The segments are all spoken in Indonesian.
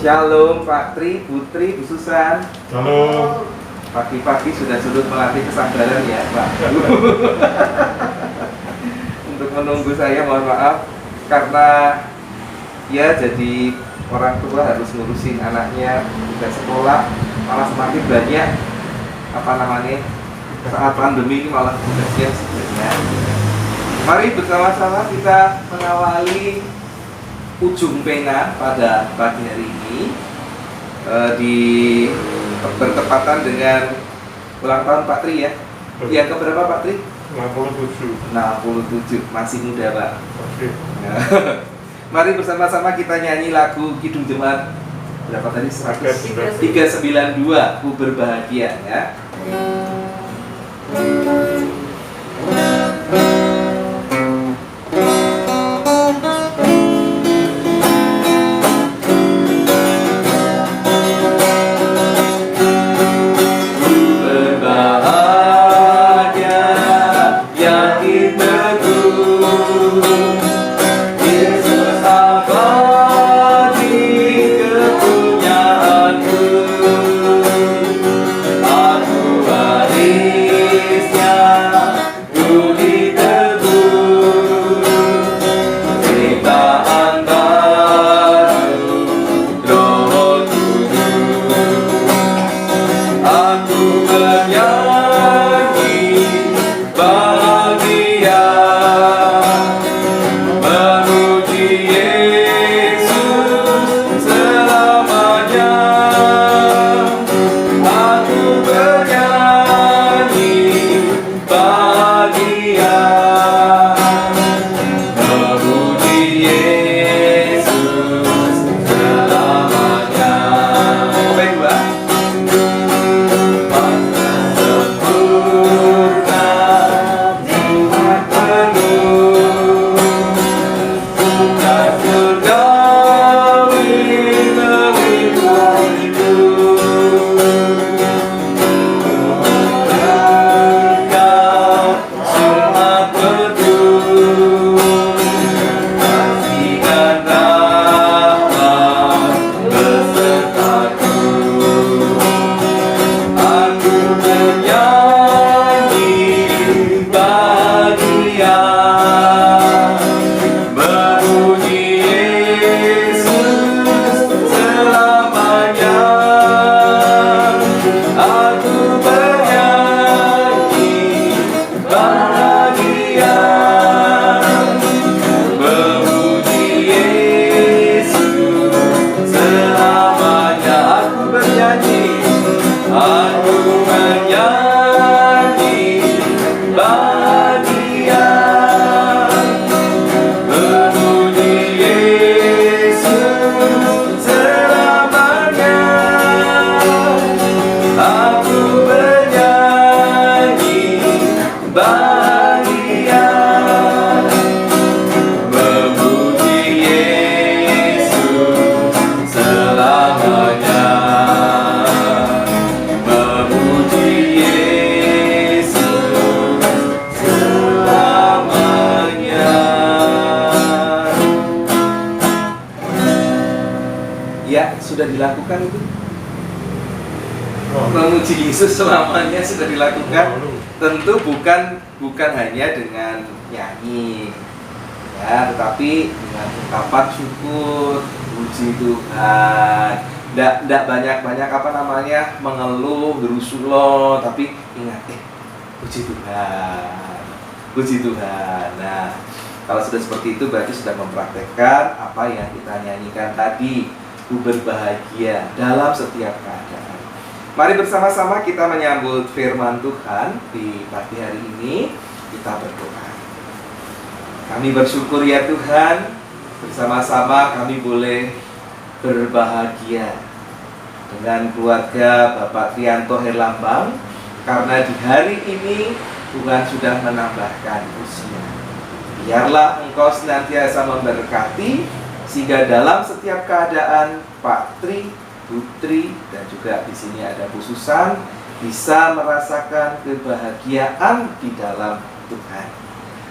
Shalom Pak Tri, Putri, Bu Susan. Halo. Pagi-pagi sudah sudut melatih kesabaran ya Pak. Untuk menunggu saya mohon maaf karena ya jadi orang tua harus ngurusin anaknya juga sekolah, malah semakin banyak saat pandemi ini malah tugasnya sebenarnya. Mari bersama-sama kita mengawali ujung pena pada pagi hari ini bertepatan dengan ulang tahun Pak Tri ya. Yang keberapa Pak Tri? 67. 67, masih muda Pak. Oke. Mari bersama-sama kita nyanyi lagu Kidung Jemaat berapa tadi? 392, Ku Berbahagia ya. Dilakukan itu memuji Yesus selamanya sudah dilakukan, tentu bukan hanya dengan nyanyi ya, tetapi dengan ungkapan syukur, puji Tuhan. Nggak banyak mengeluh, berusulo, tapi ingat puji Tuhan. Nah, kalau sudah seperti itu berarti sudah mempraktekkan apa yang kita nyanyikan tadi. Ku berbahagia dalam setiap keadaan. Mari bersama-sama kita menyambut firman Tuhan di pagi hari ini. Kita berdoa. Kami bersyukur ya Tuhan, bersama-sama kami boleh berbahagia dengan keluarga Bapak Trianto Herlambang, karena di hari ini Tuhan sudah menambahkan usia. Biarlah Engkau senantiasa memberkati, sehingga dalam setiap keadaan Pak Tri, Putri, dan juga di sini ada Bu Susan bisa merasakan kebahagiaan di dalam Tuhan.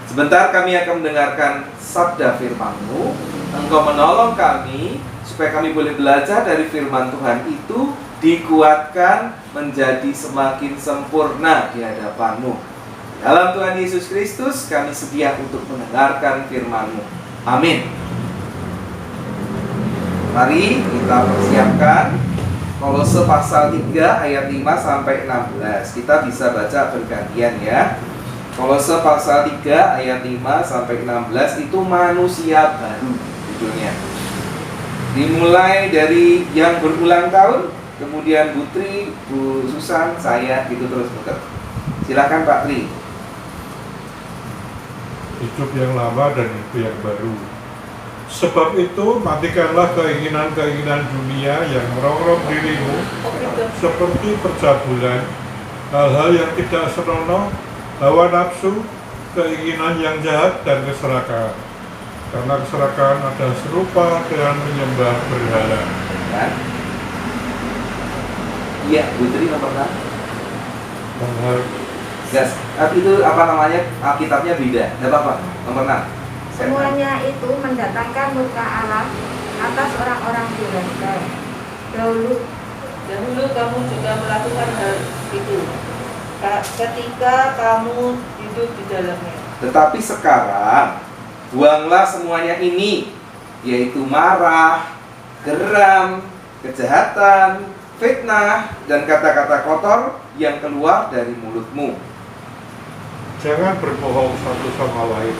Sebentar kami akan mendengarkan sabda firman-Mu. Engkau menolong kami supaya kami boleh belajar dari firman Tuhan itu, dikuatkan menjadi semakin sempurna di hadapan-Mu. Dalam Tuhan Yesus Kristus kami sedia untuk mendengarkan firman-Mu. Amin. Mari kita persiapkan Kolose pasal 3 ayat 5 sampai 16. Kita bisa baca bergantian ya. Kolose pasal 3 ayat 5 sampai 16 itu manusia baru judulnya. Dimulai dari yang berulang tahun, kemudian Bu Tri, Bu Susan, saya gitu terus muter. Silakan Pak Tri. Hidup yang lama dan hidup yang baru. Sebab itu matikanlah keinginan-keinginan dunia yang merongrong dirimu, seperti percabulan, hal-hal yang tidak senonoh, hawa nafsu, keinginan yang jahat, dan keserakahan. Karena keserakahan ada serupa dengan menyembah berhala. Iya, Bu Tri nomor 6. Hal-hal Gas, itu apa namanya? Alkitabnya beda. Tidak apa-apa. Nomor 6. Semuanya itu mendatangkan murka Allah atas orang-orang durhaka. Dahulu kamu juga melakukan hal itu ketika kamu hidup di dalamnya. Tetapi sekarang buanglah semuanya ini, yaitu marah, geram, kejahatan, fitnah, dan kata-kata kotor yang keluar dari mulutmu. Jangan berbohong satu sama lain,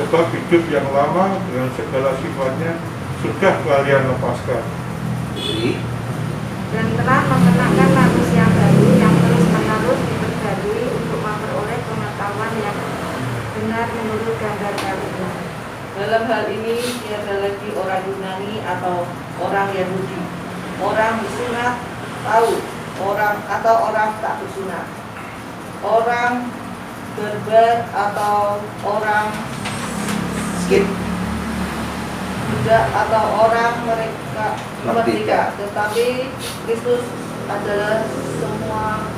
sebab hidup yang lama dengan segala sifatnya sudah kalian lepaskan. Jadi, Dan telah mengenakan manusia baru yang terus-menerus diperbarui untuk memperoleh pengetahuan yang benar menurut gambar Tuhan. Dalam hal ini tiada lagi orang Yunani atau orang Yahudi, orang bersunat atau orang tak bersunat, orang berber atau orang skip. budak atau orang merdeka, tetapi Kristus adalah semua,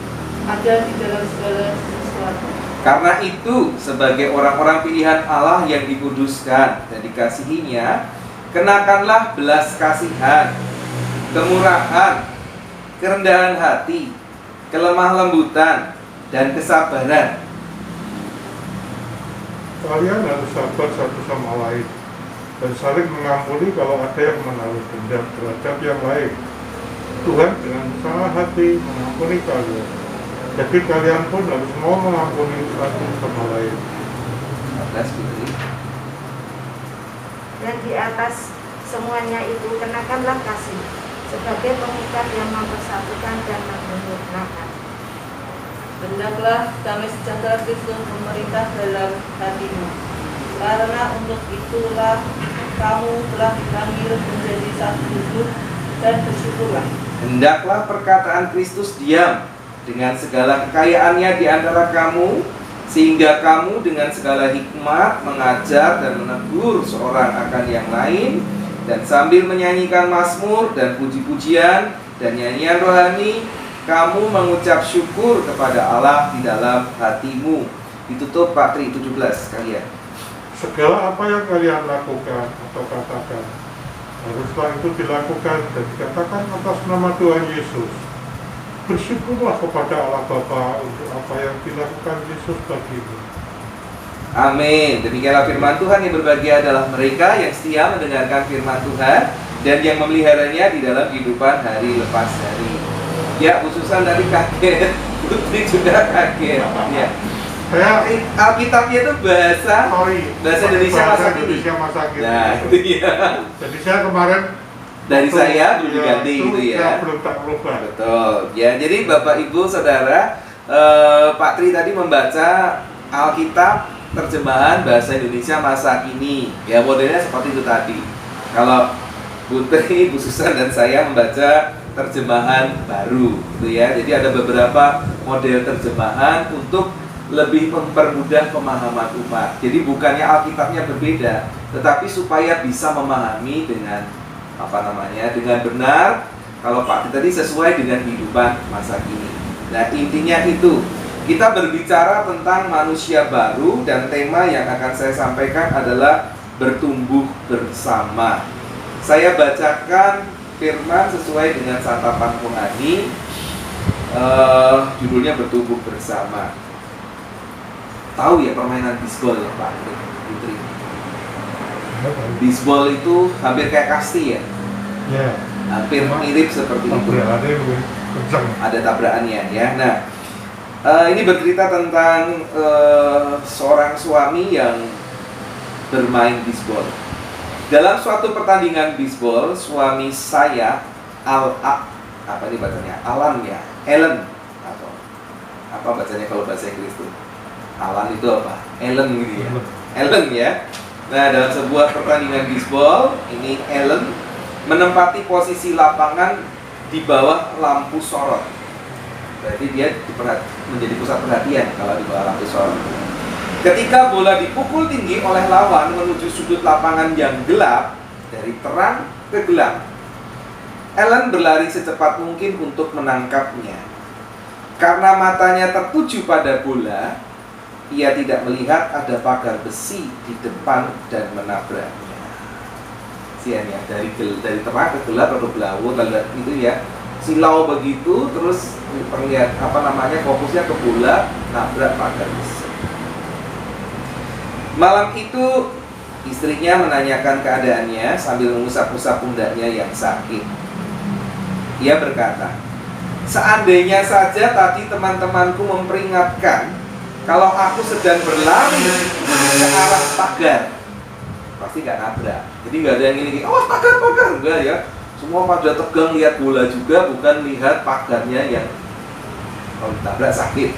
ada di dalam segala sesuatu. Karena itu, sebagai orang-orang pilihan Allah yang dikuduskan dan dikasihinya, kenakanlah belas kasihan, kemurahan, kerendahan hati, kelemah lembutan, dan kesabaran. Kalian harus sabar satu sama lain dan saling mengampuni kalau ada yang menaruh dendam terhadap yang lain. Tuhan dengan senang hati mengampuni kalian. Jadi kalian pun harus mau mengampuni satu sama lain. 14 Putri. Dan di atas semuanya itu kenakanlah kasih sebagai pengikat yang mempersatukan dan menyempurnakan. Hendaklah damai sejahtera Kristus memerintah dalam hatimu, karena untuk itulah kamu telah dipanggil menjadi satu tubuh, dan bersyukurlah. Hendaklah perkataan Kristus diam dengan segala kekayaannya di antara kamu, sehingga kamu dengan segala hikmat mengajar dan menegur seorang akan yang lain, dan sambil menyanyikan mazmur dan puji-pujian dan nyanyian rohani, kamu mengucap syukur kepada Allah di dalam hatimu. Ditutup Pak Tri 17 sekalian. Segala apa yang kalian lakukan atau katakan, haruslah itu dilakukan dan dikatakan atas nama Tuhan Yesus. Bersyukurlah kepada Allah Bapa untuk apa yang dilakukan Yesus bagimu. Amin. Demikianlah firman Tuhan. Yang berbahagia adalah mereka yang setia mendengarkan firman Tuhan dan yang memeliharanya di dalam kehidupan hari lepas hari. Ya, khususan dari kaget, Putri juga kaget. Ya. Saya Alkitabnya itu bahasa Indonesia masa kini. Indonesia masa kini. Nah, itu ya. Jadi saya kemarin Dari waktu- saya belum diganti itu gitu ya. saya belum tak berubah. Betul. Ya, jadi Bapak Ibu Saudara, Pak Tri tadi membaca Alkitab terjemahan bahasa Indonesia masa kini. Ya, modelnya seperti itu tadi. Kalau Putri, Bu Susan dan saya membaca terjemahan baru gitu ya. Jadi ada beberapa model terjemahan untuk lebih mempermudah pemahaman umat. Jadi bukannya Alkitabnya berbeda, tetapi supaya bisa memahami dengan dengan benar. Kalau Pak tadi sesuai dengan kehidupan masa kini. Nah, intinya itu. Kita berbicara tentang manusia baru dan tema yang akan saya sampaikan adalah bertumbuh bersama. Saya bacakan firman sesuai dengan santapan rohani, judulnya bertumbuh bersama. Tahu ya permainan bisbol ya Pak Putri? Bisbol itu hampir kayak kasti ya? Ya. Hampir mirip seperti itu. Ada tabrakannya ya. Nah, ini bercerita tentang seorang suami yang bermain bisbol. Dalam suatu pertandingan bisbol, suami saya apa ini bacanya? Alan ya, Allen atau apa bacanya kalau bahasa Inggris itu? Alan itu apa? Allen gitu ya. Allen ya. Nah, dalam sebuah pertandingan bisbol, ini Allen menempati posisi lapangan di bawah lampu sorot. Berarti dia menjadi pusat perhatian kalau di bawah lampu sorot. Ketika bola dipukul tinggi oleh lawan menuju sudut lapangan yang gelap, dari terang ke gelap, Allen berlari secepat mungkin untuk menangkapnya. Karena matanya tertuju pada bola, ia tidak melihat ada pagar besi di depan dan menabraknya. Sian ya, dari terang ke gelap atau berlaut itu ya, silau begitu, terus terlihat fokusnya ke bola, nabrak pagar besi. Malam itu istrinya menanyakan keadaannya sambil mengusap-usap pundaknya yang sakit. Ia berkata, seandainya saja tadi teman-temanku memperingatkan kalau aku sedang berlari ke arah pagar, pasti gak nabrak. Jadi gak ada yang ini, oh pagar, enggak ya. Semua pada tegang lihat bola juga, bukan lihat pagarnya yang kalau ditabrak sakit.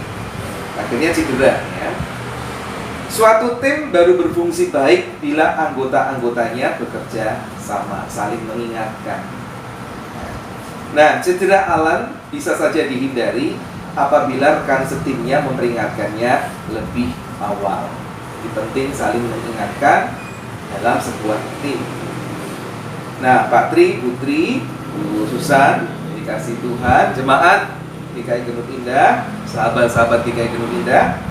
Akhirnya cedera ya. Suatu tim baru berfungsi baik bila anggota-anggotanya bekerja sama, saling mengingatkan. Nah, cedera Alan bisa saja dihindari apabila rekan setimnya memperingatkannya lebih awal. Jadi penting saling mengingatkan dalam sebuah tim. Nah, Pak Tri, Putri, Bu Susan, dikasih Tuhan, jemaat GKI Genut Indah, sahabat-sahabat GKI Genut Indah,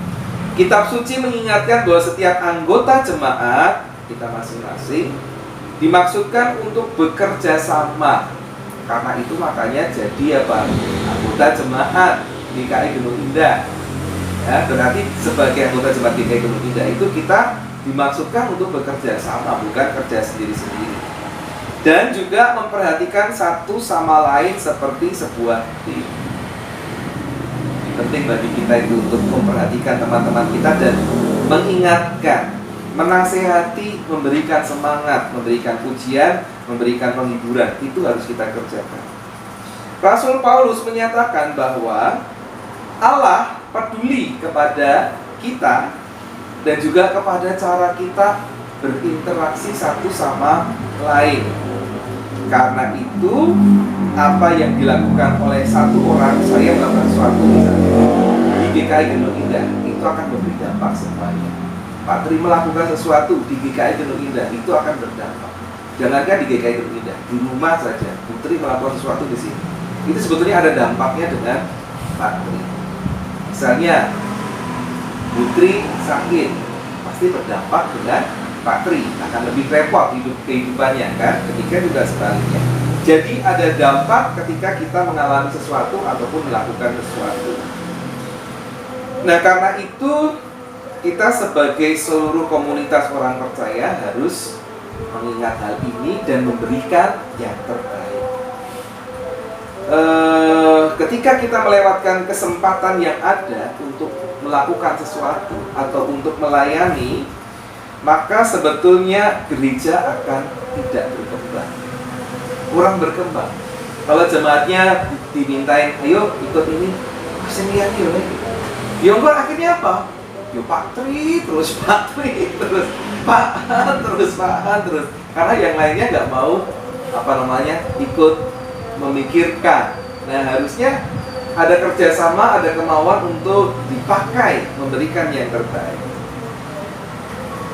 Kitab Suci mengingatkan bahwa setiap anggota jemaat kita masing-masing dimaksudkan untuk bekerja sama. Karena itu makanya jadi apa? Anggota jemaat GKI Genut Indah. Ya, berarti sebagai anggota jemaat GKI Genut Indah itu kita dimaksudkan untuk bekerja sama, bukan kerja sendiri-sendiri. Dan juga memperhatikan satu sama lain seperti sebuah tim. Penting bagi kita itu untuk memperhatikan teman-teman kita dan mengingatkan, menasehati, memberikan semangat, memberikan pujian, memberikan penghiburan. Itu harus kita kerjakan. Rasul Paulus menyatakan bahwa Allah peduli kepada kita dan juga kepada cara kita berinteraksi satu sama lain. Karena itu, apa yang dilakukan oleh satu orang, saya melakukan sesuatu misalnya di GKI Genut Indah, itu akan memberi dampak semuanya. Pak Tri melakukan sesuatu di GKI Genut Indah, itu akan berdampak. Jangankan di GKI Genut Indah, di rumah saja Putri melakukan sesuatu di sini, itu sebetulnya ada dampaknya dengan Pak Tri. Misalnya Putri sakit, pasti berdampak dengan Pak Tri, akan lebih repot kehidupannya kan, ketika juga sebaliknya. Jadi ada dampak ketika kita mengalami sesuatu ataupun melakukan sesuatu. Nah, karena itu kita sebagai seluruh komunitas orang percaya harus mengingat hal ini dan memberikan yang terbaik. Ketika kita melewatkan kesempatan yang ada untuk melakukan sesuatu atau untuk melayani, maka sebetulnya gereja akan tidak berkembang, kurang berkembang. Kalau jemaatnya dimintain, ayo ikut ini, sendirian yuk. Yongkor akhirnya apa? Yo Pak Tri, terus Pak Tri, terus Pak Han, terus Pak Han, terus. Karena yang lainnya nggak mau ikut memikirkan. Nah, harusnya ada kerjasama, ada kemauan untuk dipakai, memberikan yang terbaik.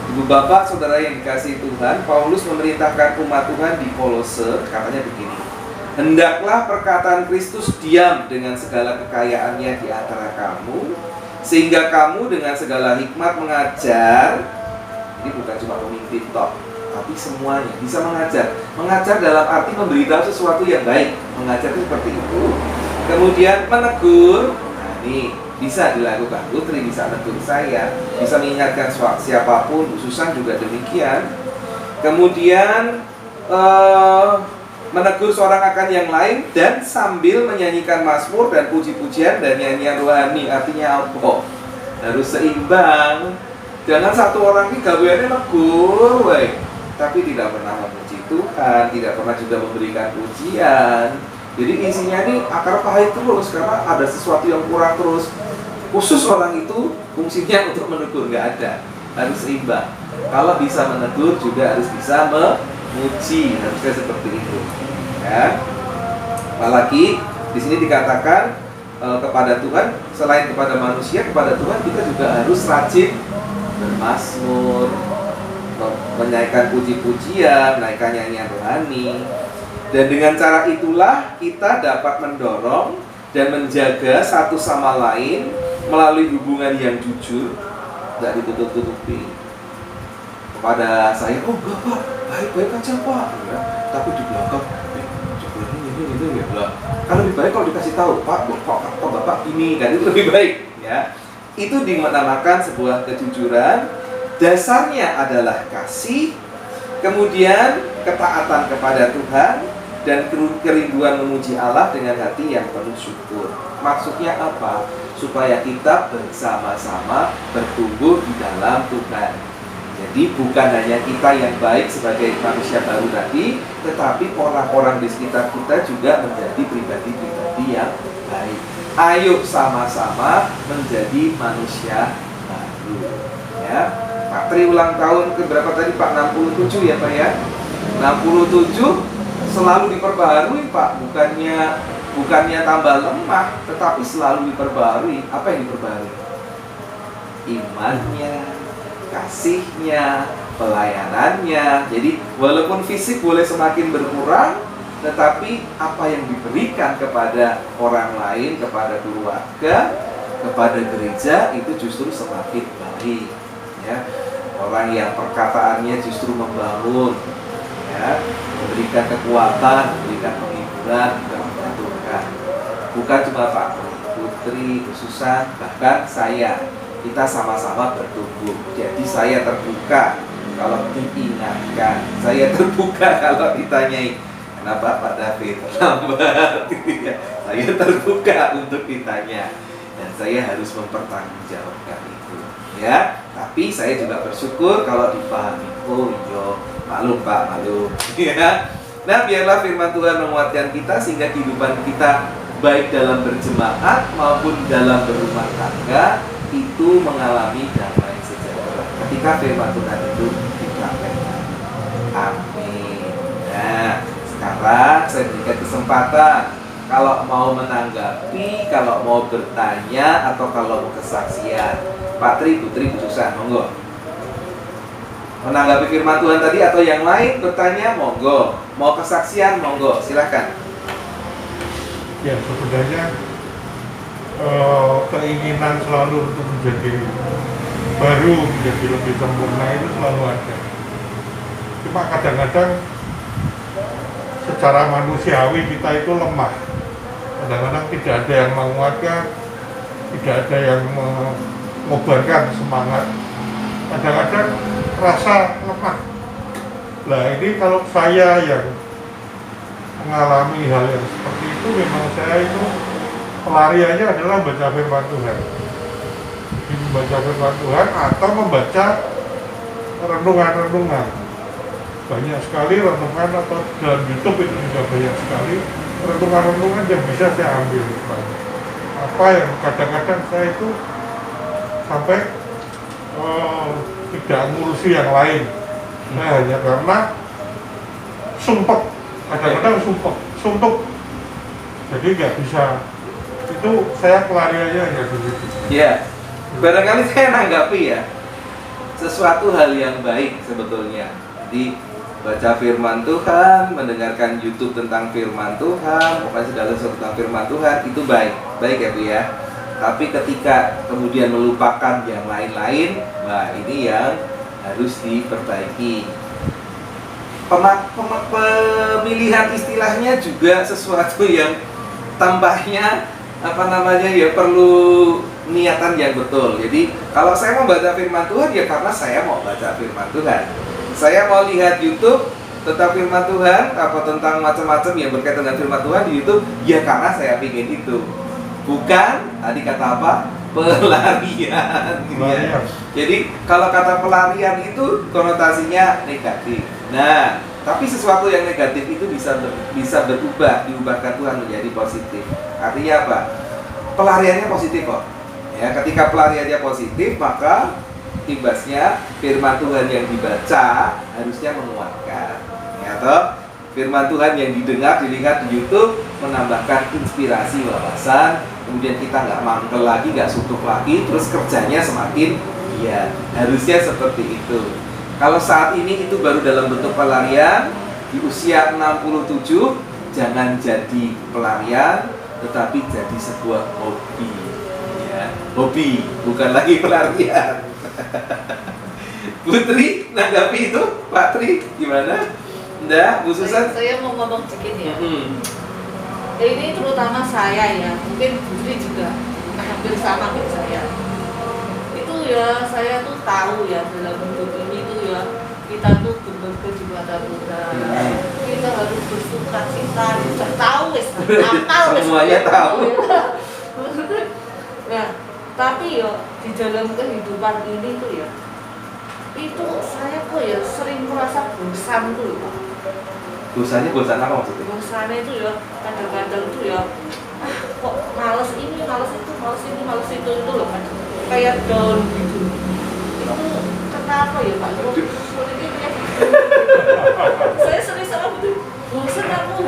Ibu bapak, saudara yang dikasihi Tuhan, Paulus memerintahkan umat Tuhan di Kolose, katanya begini: hendaklah perkataan Kristus diam dengan segala kekayaannya di antara kamu, sehingga kamu dengan segala hikmat mengajar Ini bukan cuma memimpin toh, tapi semuanya bisa mengajar. Mengajar dalam arti memberitahu sesuatu yang baik. Mengajar itu seperti itu. Kemudian menegur, nah ini bisa dilakukan. Putri bisa menegur saya, bisa mengingatkan siapapun, Bu Susan juga demikian. Kemudian menegur seorang akan yang lain dan sambil menyanyikan mazmur dan puji-pujian dan nyanyian rohani. Artinya apa? Harus seimbang. Jangan satu orang ini gaweannya negur, tapi tidak pernah memuji Tuhan, tidak pernah juga memberikan pujian. Jadi isinya ini akar pahit terus karena ada sesuatu yang kurang terus. Khusus orang itu fungsinya untuk menegur, nggak ada. Harus seimbang. Kalau bisa menegur juga harus bisa memuji, harusnya seperti itu. Ya. Apalagi di sini dikatakan kepada Tuhan, selain kepada manusia, kepada Tuhan kita juga harus rajin bermazmur, menaikkan puji-pujian, menaikkan nyanyian rohani. Dan dengan cara itulah kita dapat mendorong dan menjaga satu sama lain melalui hubungan yang jujur, tidak ditutup-tutupi. Kepada saya, oh enggak Pak, baik-baik aja Pak, ya. Tapi di belakang, ini ya lah. Kan lebih baik kalau dikasih tahu, Pak, Bapak ini, kan itu lebih baik, ya. Itu dinamakan sebuah kejujuran. Dasarnya adalah kasih, kemudian ketaatan kepada Tuhan, dan kerinduan memuji Allah dengan hati yang penuh syukur. Maksudnya apa? Supaya kita bersama-sama bertumbuh di dalam Tuhan. Jadi bukan hanya kita yang baik sebagai manusia baru tadi, tetapi orang-orang di sekitar kita juga menjadi pribadi-pribadi yang baik. Ayo sama-sama menjadi manusia baru. Ya. Pak Tri ulang tahun ke berapa tadi Pak? 67 ya Pak ya? 67 selalu diperbaharui Pak, bukannya tambah lemah, tetapi selalu diperbaharui. Apa yang diperbaharui? Imannya, kasihnya, pelayanannya. Jadi walaupun fisik boleh semakin berkurang, tetapi apa yang diberikan kepada orang lain, kepada keluarga, kepada gereja itu justru semakin baik. Ya, orang yang perkataannya justru membangun, ya, memberikan kekuatan, memberikan penghiburan, dan menjatuhkan. Bukan cuma Pak Putri, Bu Susan, bahkan saya, kita sama-sama bertumbuh. Jadi saya terbuka kalau diingatkan, saya terbuka kalau ditanyai, kenapa Pak David lambat? Saya terbuka untuk ditanya, dan saya harus mempertanggungjawabkan itu. Ya, tapi saya juga bersyukur kalau dipahami. Oh iya, maklum Pak, maklum. Ya. Nah, biarlah firman Tuhan menguatkan kita sehingga kehidupan kita baik dalam berjemaat maupun dalam berumah tangga itu mengalami damai sejahtera ketika firman Tuhan itu dipraktekkan. Amin. Nah, sekarang saya berikan kesempatan kalau mau menanggapi, kalau mau bertanya, atau kalau mau kesaksian. Pak Tri, Putri, Bu Susan, monggo. Menanggapi firman Tuhan tadi atau yang lain bertanya, monggo. Mau kesaksian, monggo. Silakan. Ya, sebenarnya keinginan selalu untuk menjadi baru, menjadi lebih sempurna itu selalu ada. Cuma kadang-kadang secara manusiawi kita itu lemah. Kadang-kadang tidak ada yang menguatkan, tidak ada yang mengobarkan semangat. Kadang-kadang rasa lemah. Nah ini kalau saya yang mengalami hal yang seperti itu, memang saya itu pelariannya adalah baca firman Tuhan. Membaca firman Tuhan atau membaca renungan-renungan. Banyak sekali renungan, atau dalam YouTube itu juga banyak sekali renungan-renungan yang bisa saya ambil. Apa yang kadang-kadang saya itu sampai tidak ngurusi yang lain. Nah, hanya karena sumpek, kadang-kadang sumpek. Jadi nggak bisa. Itu saya pelariannya hanya begitu. Ya, barangkali saya nanggapi ya, sesuatu hal yang baik sebetulnya. Jadi baca firman Tuhan, mendengarkan YouTube tentang firman Tuhan, pokoknya segala sesuatu tentang firman Tuhan itu baik ya Bu ya. Tapi ketika kemudian melupakan yang lain-lain, nah ini yang harus diperbaiki. Pemilihan istilahnya juga sesuatu yang tampaknya ya perlu niatan yang betul. Jadi kalau saya mau baca firman Tuhan ya karena saya mau baca firman Tuhan. Saya mau lihat YouTube tentang firman Tuhan tentang macam-macam yang berkaitan dengan firman Tuhan di YouTube ya karena saya ingin itu. Bukan tadi kata apa? Pelarian gitu ya. Jadi kalau kata pelarian itu konotasinya negatif. Nah, tapi sesuatu yang negatif itu bisa diubahkan Tuhan menjadi positif. Artinya apa? Pelariannya positif kok. Ya, ketika pelariannya positif, maka imbasnya firman Tuhan yang dibaca harusnya menguatkan. Ya toh? Firman Tuhan yang didengar, dilihat di YouTube menambahkan inspirasi, wawasan. Kemudian kita nggak mangkel lagi, nggak suntuk lagi, terus kerjanya semakin giat. Harusnya seperti itu. Kalau saat ini itu baru dalam bentuk pelarian, di usia 67 jangan jadi pelarian, tetapi jadi sebuah hobi. Ya, hobi, bukan lagi pelarian. Putri, nanggapi itu, Pak Tri, gimana? Nggak, Bu Susan? Saya mau ngomong sedikit ya. Ini terutama saya ya, mungkin Putri juga hampir sama dengan saya. Itu ya, saya tuh tahu ya dalam bentuk ini tuh ya, kita tuh berbeda di mata Tuhan. Kita harus bersuka cita, kita tahu semuanya tahu. Nah, tapi ya di dalam kehidupan ini tuh ya, itu saya kok ya sering merasa bosan tuh ya. Bosan apa maksudnya? Bosannya itu ya kadang-kadang tuh ya kok males ini, males itu, males ini, males itu loh kan, kayak down gitu. Itu kenapa ya Pak? Saya sering sama betul. Bosan aku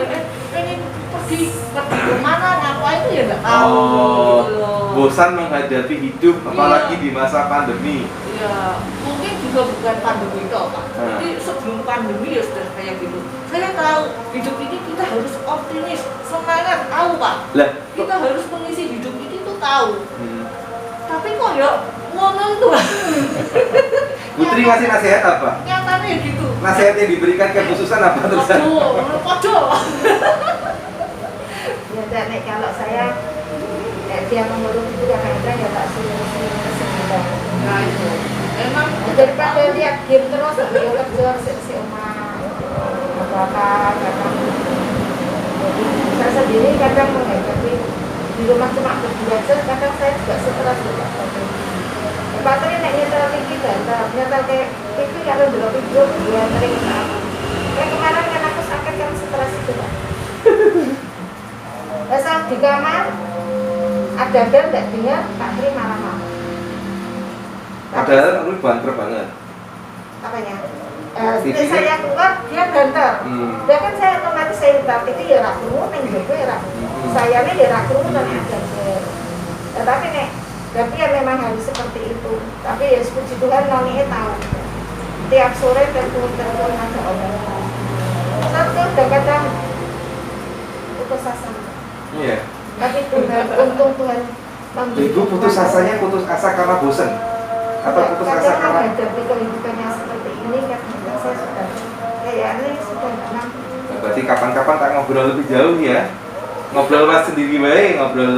pengen pergi kemana, ngapain itu ya nggak tahu. Gitu loh. Bosan menghadapi hidup, apalagi di masa pandemi. Ya, mungkin juga bukan pandemi itu Pak. Jadi sebelum pandemi ya sudah kayak gitu. Saya tahu hidup ini kita harus optimis, semangat, tahu Pak. Lah, kita harus mengisi hidup ini tuh tahu. Tapi kok ya ngomong tuh. Putri ngasih nasihat apa? Nyatanya gitu. Nasihat yang diberikan kekhususan apa terusan? Pojok. Ya, Nek, kalau saya dia mengurus itu kadang-kadang ya tak suruh-suruh kesekitar. Nah itu, emang Daripada lihat game terus, dia kerja si Oma, bakar, kadang. Jadi saya sendiri kadang menghadapi di rumah cuma berdua aja, kadang saya juga stres juga. Baterainya nek nyetel TV nyetel kayak TV kalau dulu video dia sering apa. Kayak kemarin kan aku sakit kan stres itu Pak. Saat di kamar ada bel nggak dengar, Pak Tri marah-marah. Padahal aku banter banget. Apanya? Setelah saya keluar dia banter. Dia kan saya otomatis saya nyetel TV ya rak krungu neng jowo ya rak. Sayane ya rak krungu kan ada bel. Tetapi nek tapi ya memang harus seperti itu. Tapi ya puji Tuhan noninya tahu. Tiap sore telepon ada orang. Satu kadang putus asa. Iya. Tapi Tuhan, untung Tuhan Ibu putus asanya putus asa karena bosan? Atau putus asa karena? menghadapi kehidupan yang seperti ini kan saya sudah kayaknya sudah enam. Berarti kapan-kapan tak ngobrol lebih jauh ya? Ngobrol mas sendiri baik, ngobrol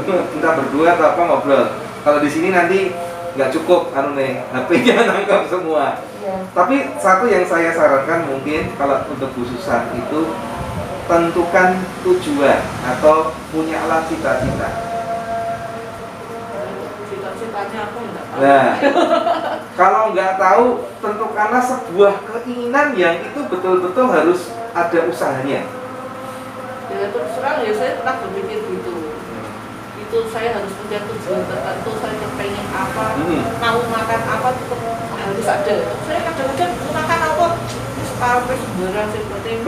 entah berdua atau apa ngobrol. Kalau di sini nanti nggak cukup, HP-nya nangkap semua. Ya. Tapi satu yang saya sarankan mungkin kalau untuk khususan itu tentukan tujuan atau punyalah cita-cita. Cita-citanya aku nggak tahu. Nah, kalau nggak tahu, tentukanlah sebuah keinginan yang itu betul-betul harus ada usahanya. Ya terus terang ya saya pernah berpikir gitu. Itu saya harus punya tujuan tertentu, saya pengen apa, mau makan apa tetap harus ada. Saya kadang-kadang makan apa sampai sembarang seperti itu.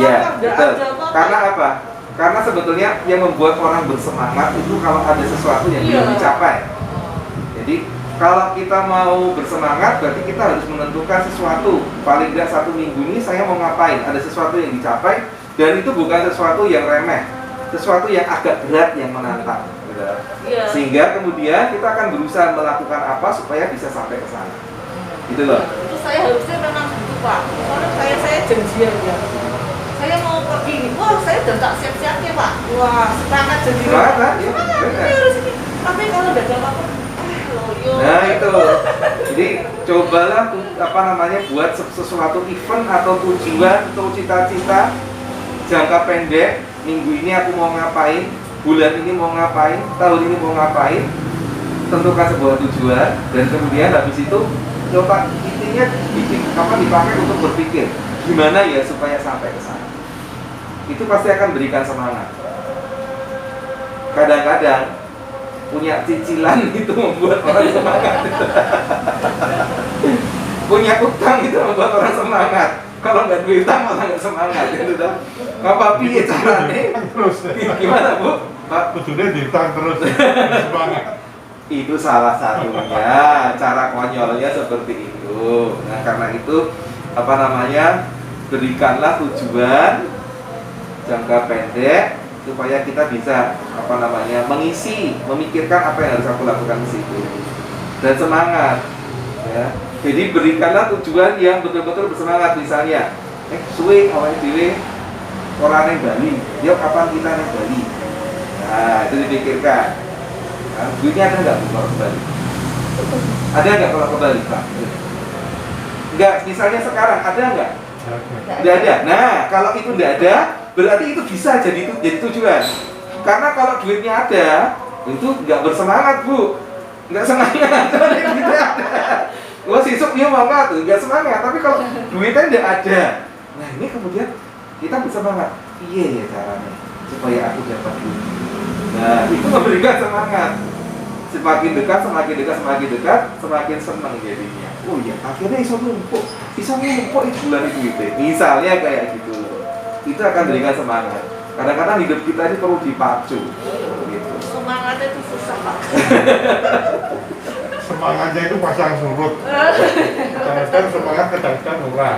Ya, betul. Karena apa? Karena sebetulnya yang membuat orang bersemangat itu kalau ada sesuatu yang belum dicapai. Jadi kalau kita mau bersemangat berarti kita harus menentukan sesuatu. Paling tidak 1 minggu ini saya mau ngapain? Ada sesuatu yang dicapai dan itu bukan sesuatu yang remeh, sesuatu yang agak berat yang menantang. Sehingga kemudian kita akan berusaha melakukan apa supaya bisa sampai ke sana. Gitu loh. Itu saya harusnya memang gitu Pak. Soalnya saya janjian ya. Saya mau pergi, wah saya udah tak siap-siap ya Pak. Wah semangat jadi. Semangat kan? Ya, Semangat, benar. ini harus ini. Tapi kalau udah ada apa-apa, loyo. Nah itu, jadi cobalah buat sesuatu event atau tujuan atau cita-cita jangka pendek. Minggu ini aku mau ngapain, bulan ini mau ngapain, tahun ini mau ngapain. Tentukan sebuah tujuan dan kemudian habis itu coba intinya dipakai untuk berpikir gimana ya supaya sampai ke sana. Itu pasti akan berikan semangat. Kadang-kadang punya cicilan itu membuat orang semangat. Punya utang itu membuat orang semangat. Kalau nggak duit utang malah nggak semangat gitu dah. Apa piye caranya? Terus Gimana Bu? Pak, betulnya ditang terus semangat. itu salah satunya cara konyolnya seperti itu. Nah karena itu berikanlah tujuan jangka pendek supaya kita bisa memikirkan apa yang harus aku lakukan di situ dan semangat ya. Jadi berikanlah tujuan yang betul-betul bersemangat. Misalnya suwe awake dhewe ora nang Bali, yuk kapan kita nang Bali. Nah itu dipikirkan. Nah, duitnya ada nggak kalau ke Bali? Ada nggak kalau ke Bali Pak? Enggak, misalnya sekarang ada nggak? Tidak ada. Nah, kalau itu tidak ada, berarti itu bisa jadi tujuan. Karena kalau duitnya ada, itu nggak bersemangat Bu, nggak semangat. Duitnya ada. Wah sisuk dia mau nggak semangat. Tapi kalau duitnya tidak ada, nah ini kemudian kita bersemangat. Iya ya caranya supaya aku dapat duit. Nah itu memberikan semangat. Semakin dekat, semakin senang jadinya. Oh iya, akhirnya iso numpuk itu bulan itu gitu. Misalnya kayak gitu loh. Itu akan berikan semangat. Kadang-kadang hidup kita ini perlu dipacu. Gitu. Semangatnya itu susah Pak. Semangatnya itu pasang surut. Kadang-kadang semangat, kadang-kadang murah.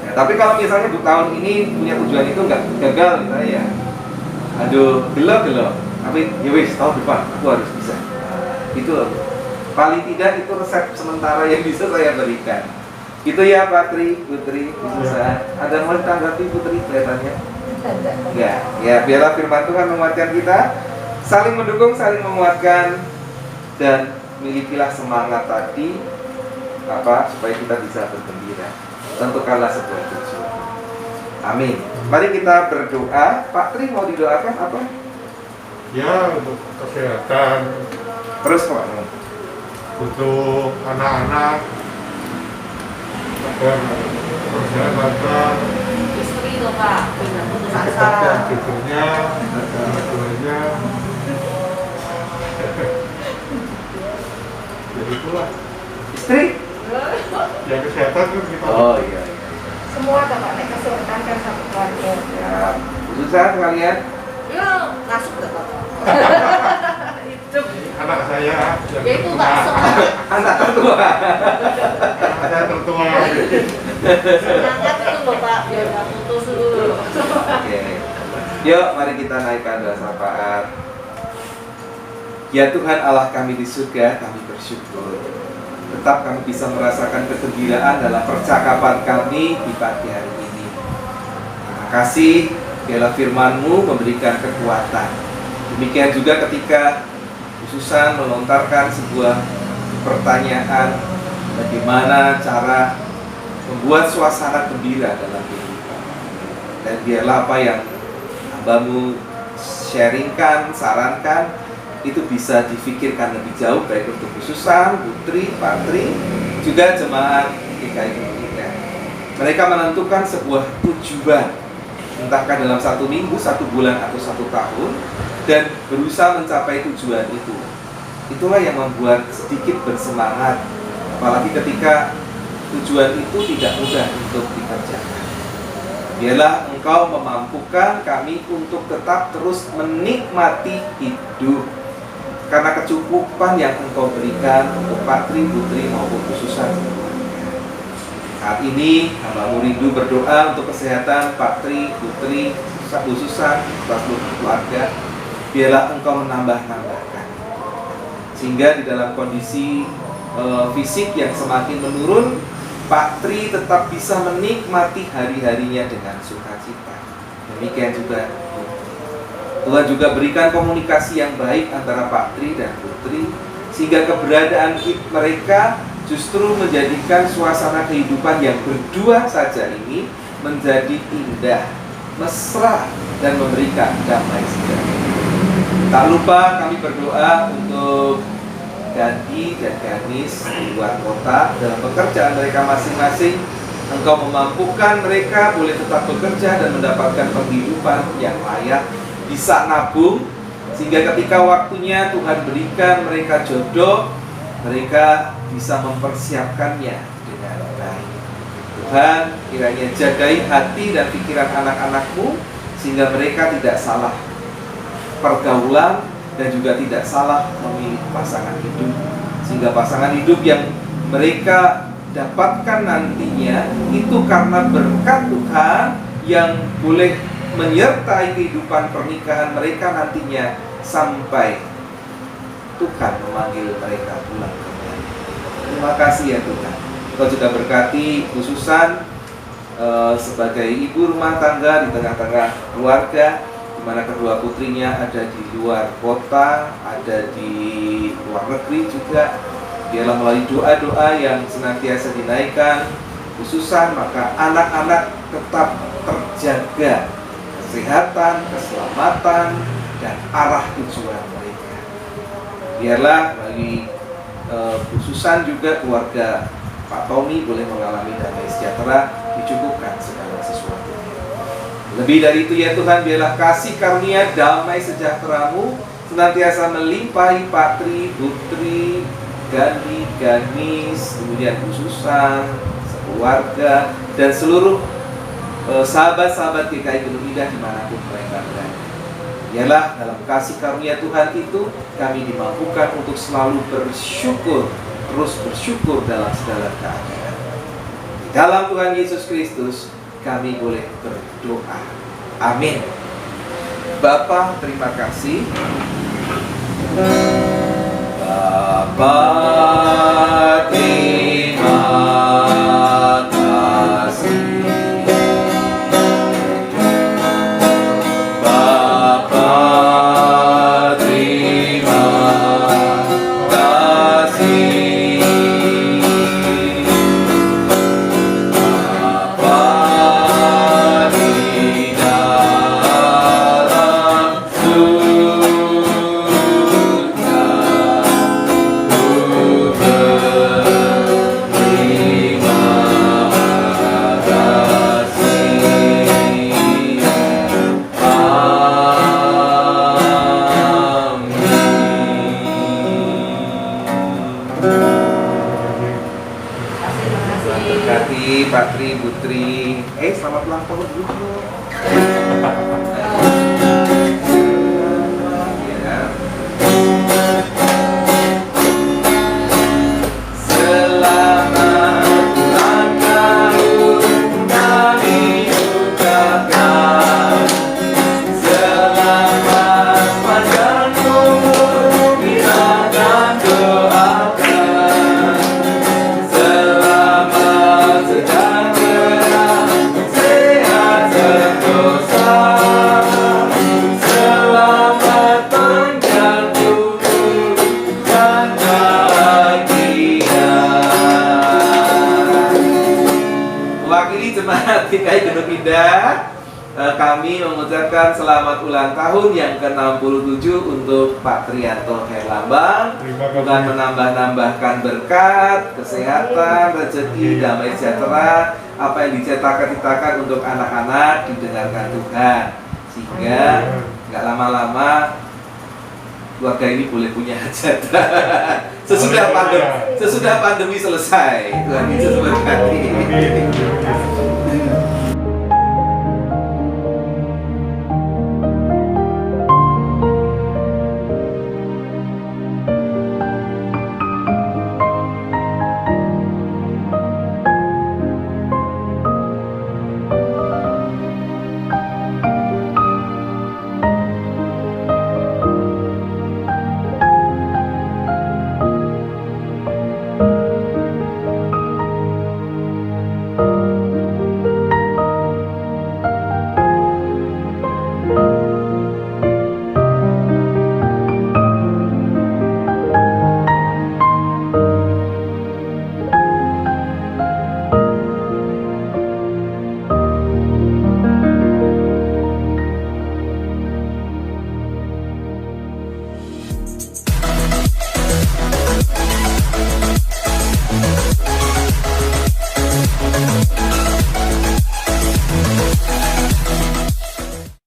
Ya, tapi kalau misalnya Bu tahun ini punya tujuan itu nggak gagal misalnya ya. Aduh, gelo. Tapi ya wis tahun depan aku harus bisa. Itu loh. Paling tidak itu resep sementara yang bisa saya berikan. Itu ya Patri, Putri, Susan. Ada mau ditanggapi Putri kelihatannya? Enggak. Ya, biarlah firman Tuhan menguatkan kita, saling mendukung, saling menguatkan, dan milikilah semangat tadi supaya kita bisa bergembira. Tentukanlah sebuah tujuan. Amin. Mari kita berdoa. Pak Tri mau didoakan apa? Ya, untuk kesehatan. Terus Pak. Untuk anak-anak agar perjalanan Istri loh Pak, dengan putus dan asa. cucunya, anak-anaknya. Jadi itulah Istri? yang kesehatan kan kita. Oh iya. Semua Bapak nek kesehatan kan satu keluarga. Ya, susah kalian. Ya, masuk gak Pak? Hidup. Anak saya yang Ya itu tertua. bakso. Anak tertua. Anak saya tertua. Semangat itu loh Pak, biar gak putus dulu. Oke. Yuk, mari kita naikkan doa syafaat. Ya Tuhan Allah kami di surga, kami bersyukur. Tetap kami bisa merasakan kegembiraan dalam percakapan kami di pagi hari ini. Terima kasih, biarlah firman-Mu memberikan kekuatan. Demikian juga ketika Susan melontarkan sebuah pertanyaan, bagaimana cara membuat suasana gembira dalam kehidupan. Dan biarlah apa yang Hamba-Mu sharingkan, sarankan, itu bisa difikirkan lebih jauh, baik untuk Susan, Putri, Patri, juga jemaat GKI kita. Mereka menentukan sebuah tujuan, entahkah dalam 1 minggu, 1 bulan, atau 1 tahun, dan berusaha mencapai tujuan itu. Itulah yang membuat sedikit bersemangat, apalagi ketika tujuan itu tidak mudah untuk dikerjakan. Biarlah Engkau memampukan kami untuk tetap terus menikmati hidup, karena kecukupan yang Engkau berikan untuk Patri, Putri, maupun Susan. Saat ini hamba-Mu rindu berdoa untuk kesehatan Patri, Putri, Susan, seluruh keluarga. Biarlah Engkau menambah-nambahkan, sehingga di dalam kondisi fisik yang semakin menurun, Pak Tri tetap bisa menikmati hari-harinya dengan sukacita. Demikian juga Tuhan juga berikan komunikasi yang baik antara Pak Tri dan Putri, sehingga keberadaan mereka justru menjadikan suasana kehidupan yang berdua saja ini menjadi indah, mesra, dan memberikan damai sejahtera. Tak lupa kami berdoa untuk Gandhi dan Ganis di luar kota dalam pekerjaan mereka masing-masing. Engkau memampukan mereka boleh tetap bekerja dan mendapatkan penghidupan yang layak, bisa nabung, sehingga ketika waktunya Tuhan berikan mereka jodoh, mereka bisa mempersiapkannya dengan baik. Tuhan, kiranya jagai hati dan pikiran anak-anak-Mu, sehingga mereka tidak salah pergaulan dan juga tidak salah memilih pasangan hidup, sehingga pasangan hidup yang mereka dapatkan nantinya itu karena berkat Tuhan yang boleh menyertai kehidupan pernikahan mereka nantinya sampai Tuhan memanggil mereka pulang kembali. Terima kasih ya Tuhan. Kau juga berkati khususan sebagai ibu rumah tangga di tengah-tengah keluarga, di mana kedua putrinya ada di luar kota, ada di luar negeri juga. Biarlah melalui doa-doa yang senantiasa dinaikkan khususan, maka anak-anak tetap terjaga kesehatan, keselamatan, dan arah tujuan mereka. Biarlah bagi khususan juga keluarga Pak Tommy boleh mengalami damai sejahtera, dicukupkan segala sesuatu. Lebih dari itu ya Tuhan, biarlah kasih karunia damai sejahtera-Mu senantiasa melimpahi Pak Tri, Putri, Gandhi, Ganis, kemudian khususan, sekeluarga, dan seluruh sahabat-sahabat GKI Gunung Indah dimanapun mereka berada. Biarlah dalam kasih karunia Tuhan itu kami dimampukan untuk selalu bersyukur, terus bersyukur dalam segala keadaan. Di dalam Tuhan Yesus Kristus kami boleh berdoa. Amin. Bapa, terima kasih. Bapa, terima kasih. Bapa, terima kasih. Bapa di dalam surga, ku berterima kasih. Berkati Pak Tri, Putri. Selamat ulang tahun dulu. Ya. Selamat ulang tahun kami ucapkan. Selamat panjang umur kita akan doakan. Selamat sejahtera, sehat sentosa. Selamat panjang umur dan bahagia. Mewakili jemaat GKI Gunung Indah, kami mengucapkan selamat ulang tahun yang ke-67 untuk Pak Trianto Herlambang. Terima kasih. Tuhan menambah-nambahkan berkat, kesehatan, rezeki, damai sejahtera. Apa yang dicetak-cetakan untuk anak-anak didengarkan Tuhan, sehingga nggak lama-lama keluarga ini boleh punya hajat sesudah pandemi selesai. Tuhan Yesus berkati. Amin.